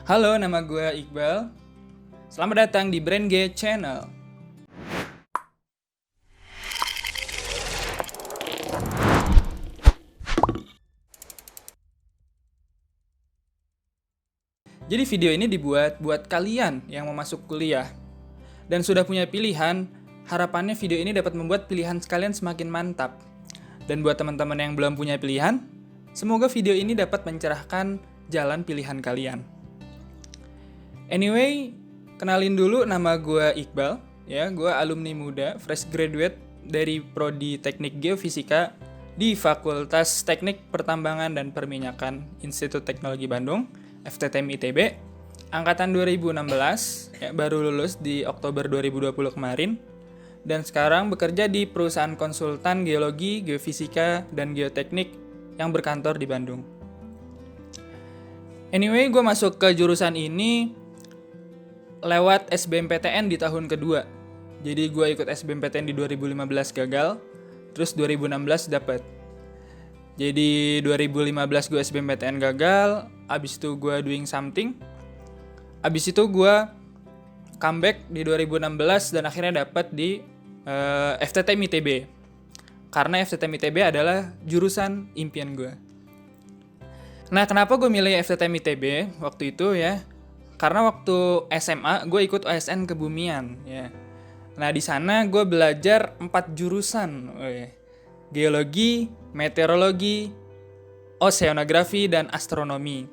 Halo, nama gue Iqbal. Selamat datang di Brain G Channel. Jadi video ini dibuat buat kalian yang mau masuk kuliah dan sudah punya pilihan. Harapannya video ini dapat membuat pilihan kalian semakin mantap. Dan buat teman-teman yang belum punya pilihan, semoga video ini dapat mencerahkan jalan pilihan kalian. Anyway, kenalin dulu, nama gue Iqbal. Ya, gue alumni muda, fresh graduate dari Prodi Teknik Geofisika di Fakultas Teknik Pertambangan dan Perminyakan Institut Teknologi Bandung, FTTM ITB, angkatan 2016, ya, baru lulus di Oktober 2020 kemarin, dan sekarang bekerja di perusahaan konsultan geologi, geofisika, dan geoteknik yang berkantor di Bandung. Anyway, gue masuk ke jurusan ini lewat SBMPTN di tahun kedua. Jadi gue ikut SBMPTN di 2015 gagal, terus 2016 dapet. Jadi 2015 gue SBMPTN gagal, abis itu gue doing something. Abis itu gue comeback di 2016 dan akhirnya dapet di FTTM ITB. Karena FTTM ITB adalah jurusan impian gue. Nah, kenapa gue milih FTTM ITB waktu itu ya? Karena waktu SMA gue ikut OSN Kebumian ya. Nah, di sana gue belajar 4 jurusan. Geologi, meteorologi, oceanografi, dan astronomi.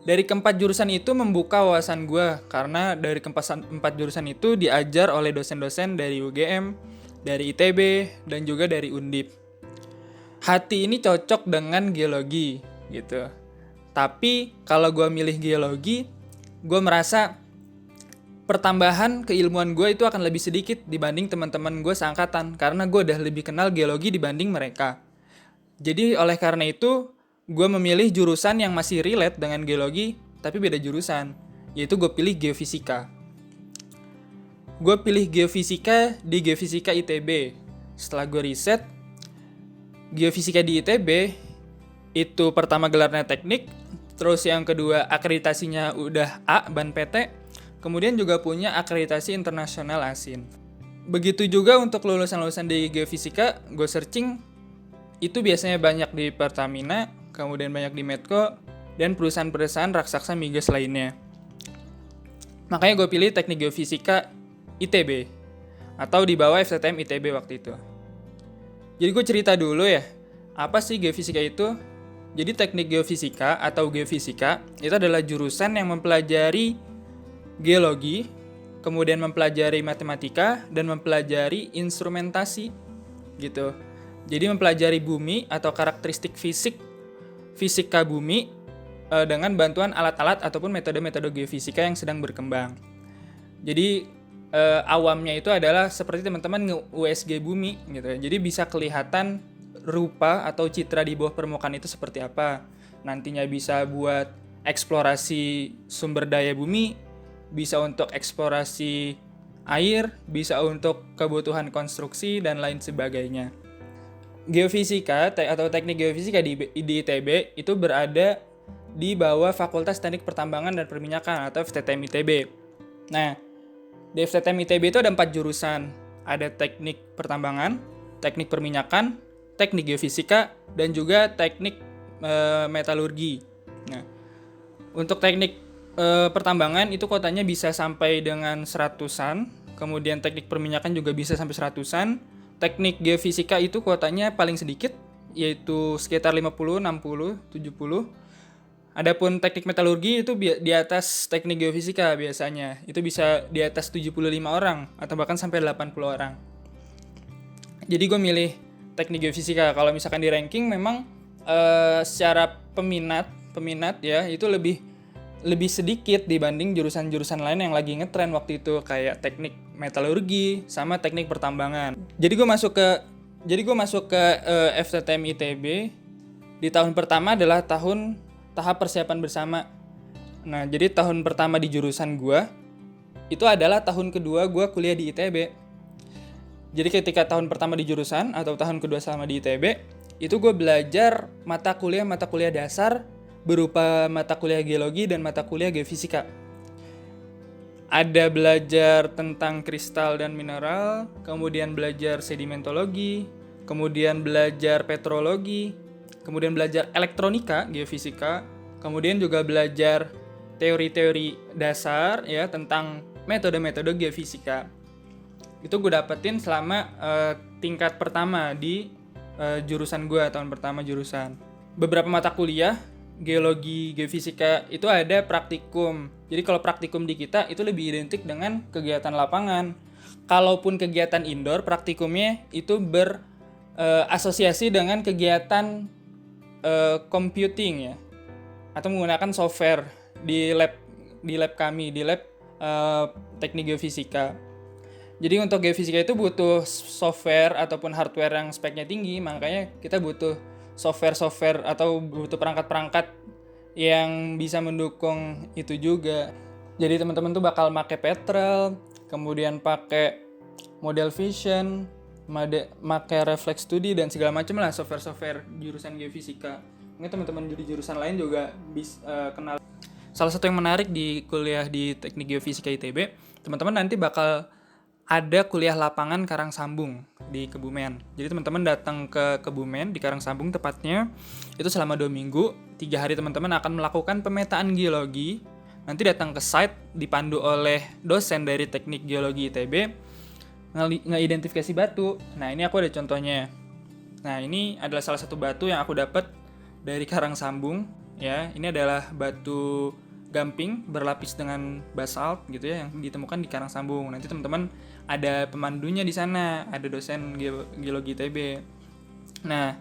Dari keempat jurusan itu membuka wawasan gue, karena dari keempat jurusan itu diajar oleh dosen-dosen dari UGM, dari ITB, dan juga dari Undip. Hati ini cocok dengan geologi gitu. Tapi kalau gue milih geologi, gue merasa pertambahan keilmuan gue itu akan lebih sedikit dibanding teman-teman gue seangkatan, karena gue udah lebih kenal geologi dibanding mereka. Jadi oleh karena itu, gue memilih jurusan yang masih relate dengan geologi, tapi beda jurusan, yaitu gue pilih geofisika. Gue pilih geofisika di Geofisika ITB. Setelah gue riset, geofisika di ITB itu pertama gelarnya teknik, terus yang kedua akreditasinya udah A, BAN PT, kemudian juga punya akreditasi internasional ASIN. Begitu juga untuk lulusan-lulusan di geofisika, gue searching, itu biasanya banyak di Pertamina, kemudian banyak di Medco, dan perusahaan-perusahaan raksasa migas lainnya. Makanya gue pilih teknik geofisika ITB, atau di bawah FTTM ITB waktu itu. Jadi gue cerita dulu ya, apa sih geofisika itu? Jadi teknik geofisika atau geofisika itu adalah jurusan yang mempelajari geologi, kemudian mempelajari matematika, dan mempelajari instrumentasi gitu. Jadi mempelajari bumi atau karakteristik fisika bumi dengan bantuan alat-alat ataupun metode-metode geofisika yang sedang berkembang. Jadi awamnya itu adalah seperti teman-teman nge-USG bumi gitu. Jadi bisa kelihatan rupa atau citra di bawah permukaan itu seperti apa. Nantinya bisa buat eksplorasi sumber daya bumi, bisa untuk eksplorasi air, bisa untuk kebutuhan konstruksi, dan lain sebagainya. Geofisika atau teknik geofisika di ITB itu berada di bawah Fakultas Teknik Pertambangan dan Perminyakan atau FTTM ITB. Nah, di FTTM ITB itu ada 4 jurusan. Ada teknik pertambangan, teknik perminyakan, teknik geofisika, dan juga teknik metalurgi. Nah, untuk teknik pertambangan itu kuotanya bisa sampai dengan 100-an, kemudian teknik perminyakan juga bisa sampai 100-an. Teknik geofisika itu kuotanya paling sedikit, yaitu sekitar 50, 60, 70. Adapun teknik metalurgi itu di atas teknik geofisika biasanya. Itu bisa di atas 75 orang atau bahkan sampai 80 orang. Jadi gue milih teknik geofisika. Kalau misalkan di ranking memang secara peminat ya itu lebih sedikit dibanding jurusan-jurusan lain yang lagi ngetren waktu itu, kayak teknik metalurgi sama teknik pertambangan. Jadi gue masuk ke FTTM ITB di tahun pertama adalah tahun tahap persiapan bersama. Nah, jadi tahun pertama di jurusan gue itu adalah tahun kedua gue kuliah di ITB. Jadi ketika tahun pertama di jurusan atau tahun kedua sama di ITB, itu gue belajar mata kuliah dasar berupa mata kuliah geologi dan mata kuliah geofisika. Ada belajar tentang kristal dan mineral, kemudian belajar sedimentologi, kemudian belajar petrologi, kemudian belajar elektronika, geofisika, kemudian juga belajar teori-teori dasar ya tentang metode-metode geofisika. Itu gue dapetin selama tingkat pertama di jurusan gue, tahun pertama jurusan. Beberapa mata kuliah geologi, geofisika itu ada praktikum. Jadi kalau praktikum di kita itu lebih identik dengan kegiatan lapangan. Kalaupun kegiatan indoor, praktikumnya itu berasosiasi dengan kegiatan computing ya, atau menggunakan software di lab kami, di lab teknik geofisika. Jadi untuk geofisika itu butuh software ataupun hardware yang speknya tinggi, makanya kita butuh software atau butuh perangkat-perangkat yang bisa mendukung itu juga. Jadi teman-teman tuh bakal pakai Petrel, kemudian pakai Model Vision, pakai Reflex Study dan segala macam lah software jurusan geofisika. Mungkin teman-teman di jurusan lain juga bisa kenal. Salah satu yang menarik di kuliah di Teknik Geofisika ITB, teman-teman nanti bakal ada kuliah lapangan Karangsambung di Kebumen. Jadi teman-teman datang ke Kebumen di Karangsambung tepatnya, itu selama 2 minggu, 3 hari teman-teman akan melakukan pemetaan geologi. Nanti datang ke site, dipandu oleh dosen dari Teknik Geologi ITB, ngeidentifikasi batu. Nah ini aku ada contohnya. Nah ini adalah salah satu batu yang aku dapat dari Karangsambung. Ya, ini adalah batu gamping berlapis dengan basalt gitu ya yang ditemukan di Karangsambung. Nanti teman-teman ada pemandunya di sana, ada dosen geologi ITB. Nah,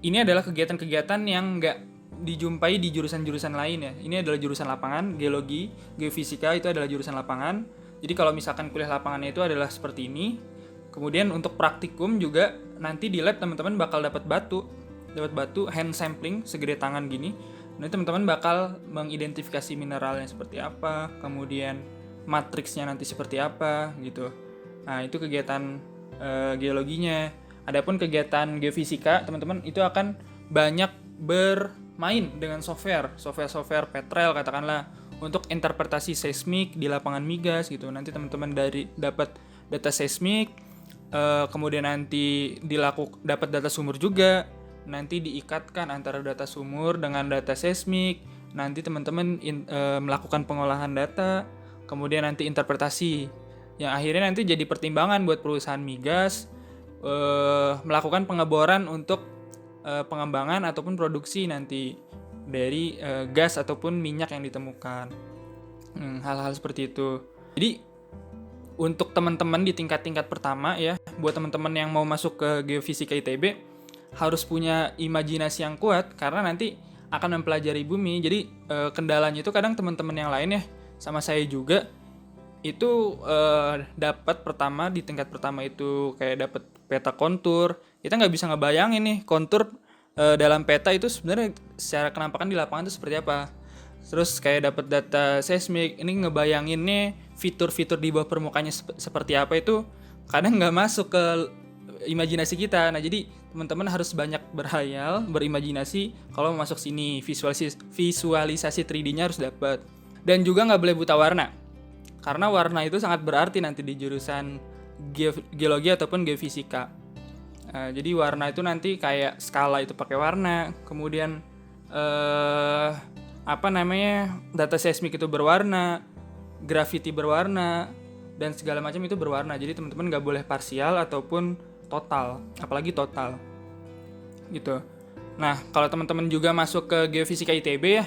ini adalah kegiatan-kegiatan yang nggak dijumpai di jurusan-jurusan lain ya. Ini adalah jurusan lapangan, geologi, geofisika itu adalah jurusan lapangan. Jadi kalau misalkan kuliah lapangannya itu adalah seperti ini. Kemudian untuk praktikum juga nanti di lab teman-teman bakal dapat batu hand sampling segede tangan gini. Nanti teman-teman bakal mengidentifikasi mineralnya seperti apa, kemudian matriksnya nanti seperti apa gitu. Nah itu kegiatan geologinya. Adapun kegiatan geofisika teman-teman itu akan banyak bermain dengan software Petrel katakanlah untuk interpretasi seismik di lapangan migas gitu. Nanti teman-teman dapat data seismik, kemudian nanti dapat data sumur juga. Nanti diikatkan antara data sumur dengan data seismik. Nanti teman-teman melakukan pengolahan data, kemudian nanti interpretasi. Yang akhirnya nanti jadi pertimbangan buat perusahaan migas melakukan pengeboran untuk pengembangan ataupun produksi nanti dari gas ataupun minyak yang ditemukan. Hal-hal seperti itu. Jadi untuk teman-teman di tingkat-tingkat pertama ya, buat teman-teman yang mau masuk ke Geofisika ITB harus punya imajinasi yang kuat karena nanti akan mempelajari bumi. Jadi kendalanya itu kadang teman-teman yang lain ya sama saya juga itu dapat pertama di tingkat pertama itu kayak dapat peta kontur. Kita nggak bisa ngebayangin nih kontur dalam peta itu sebenarnya secara kenampakan di lapangan itu seperti apa. Terus kayak dapat data seismik, ini ngebayanginnya fitur-fitur di bawah permukaannya seperti apa itu kadang nggak masuk ke imajinasi kita. Nah jadi teman-teman harus banyak berhayal, berimajinasi kalau mau masuk sini. Visualisasi 3D-nya harus dapat. Dan juga nggak boleh buta warna, karena warna itu sangat berarti nanti di jurusan geologi ataupun geofisika. Jadi warna itu nanti kayak skala itu pakai warna, kemudian data seismik itu berwarna, gravity berwarna, dan segala macam itu berwarna. Jadi teman-teman nggak boleh parsial ataupun total, apalagi total gitu. Nah kalau teman-teman juga masuk ke Geofisika ITB ya,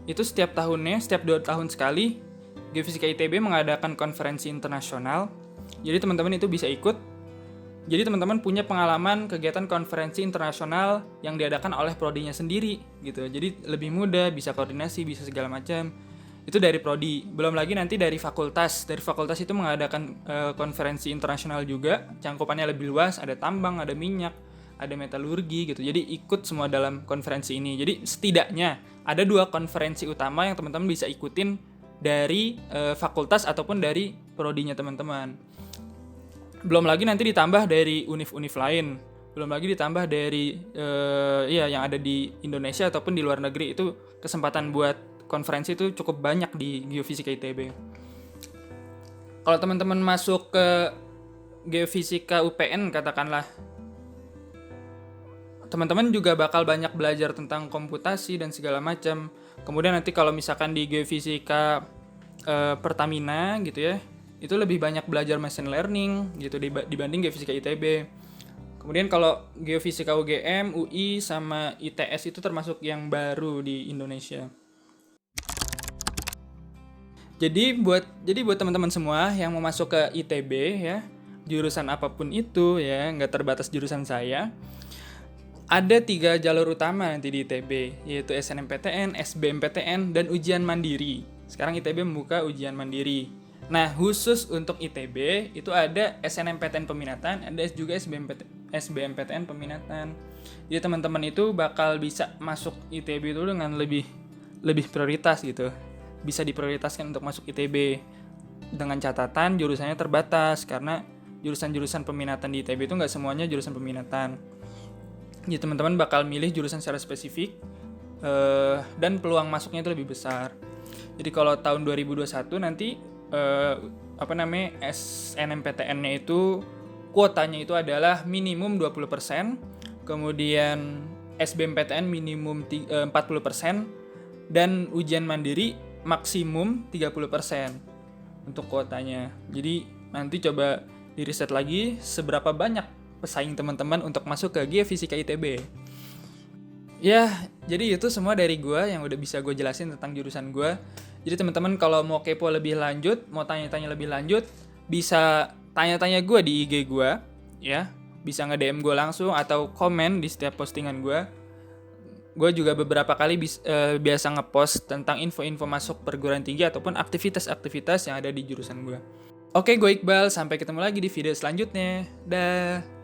itu setiap tahunnya, setiap 2 tahun sekali Geofisika ITB mengadakan konferensi internasional. Jadi teman-teman itu bisa ikut. Jadi teman-teman punya pengalaman kegiatan konferensi internasional yang diadakan oleh prodinya sendiri gitu. Jadi lebih mudah, bisa koordinasi, bisa segala macam. Itu dari prodi. Belum lagi nanti dari fakultas. Dari fakultas itu mengadakan konferensi internasional juga. Cangkupannya lebih luas, ada tambang, ada minyak, ada metalurgi gitu. Jadi ikut semua dalam konferensi ini. Jadi setidaknya ada 2 konferensi utama yang teman-teman bisa ikutin dari fakultas ataupun dari prodinya teman-teman. Belum lagi nanti ditambah dari univ-univ lain. Belum lagi ditambah dari yang ada di Indonesia ataupun di luar negeri, itu kesempatan buat konferensi itu cukup banyak di Geofisika ITB. Kalau teman-teman masuk ke Geofisika UPN katakanlah, teman-teman juga bakal banyak belajar tentang komputasi dan segala macam. Kemudian nanti kalau misalkan di Geofisika Pertamina gitu ya, itu lebih banyak belajar machine learning gitu dibanding Geofisika ITB. Kemudian kalau Geofisika UGM, UI, sama ITS itu termasuk yang baru di Indonesia. Jadi buat teman-teman semua yang mau masuk ke ITB ya, jurusan apapun itu ya, nggak terbatas jurusan saya, ada 3 jalur utama nanti di ITB, yaitu SNMPTN, SBMPTN, dan ujian mandiri. Sekarang ITB membuka ujian mandiri. Nah, khusus untuk ITB itu ada SNMPTN peminatan, ada juga SBMPTN peminatan. Jadi teman-teman itu bakal bisa masuk ITB itu dengan lebih prioritas gitu. Bisa diprioritaskan untuk masuk ITB. Dengan catatan jurusannya terbatas, karena jurusan-jurusan peminatan di ITB itu nggak semuanya jurusan peminatan. Jadi teman-teman bakal milih jurusan secara spesifik dan peluang masuknya itu lebih besar. Jadi kalau tahun 2021 nanti SNMPTN-nya itu kuotanya itu adalah minimum 20%, kemudian SBMPTN minimum 40%, dan ujian mandiri maksimum 30% untuk kuotanya. Jadi nanti coba di riset lagi seberapa banyak pesaing teman-teman untuk masuk ke Geofisika ITB. Ya, jadi itu semua dari gue yang udah bisa gue jelasin tentang jurusan gue. Jadi teman-teman kalau mau kepo lebih lanjut, mau tanya-tanya lebih lanjut, bisa tanya-tanya gue di IG gue, ya. Bisa nge-DM gue langsung atau komen di setiap postingan gue. Gue juga beberapa kali biasa ngepost tentang info-info masuk perguruan tinggi ataupun aktivitas-aktivitas yang ada di jurusan gue. Oke, gue Iqbal. Sampai ketemu lagi di video selanjutnya. Dah.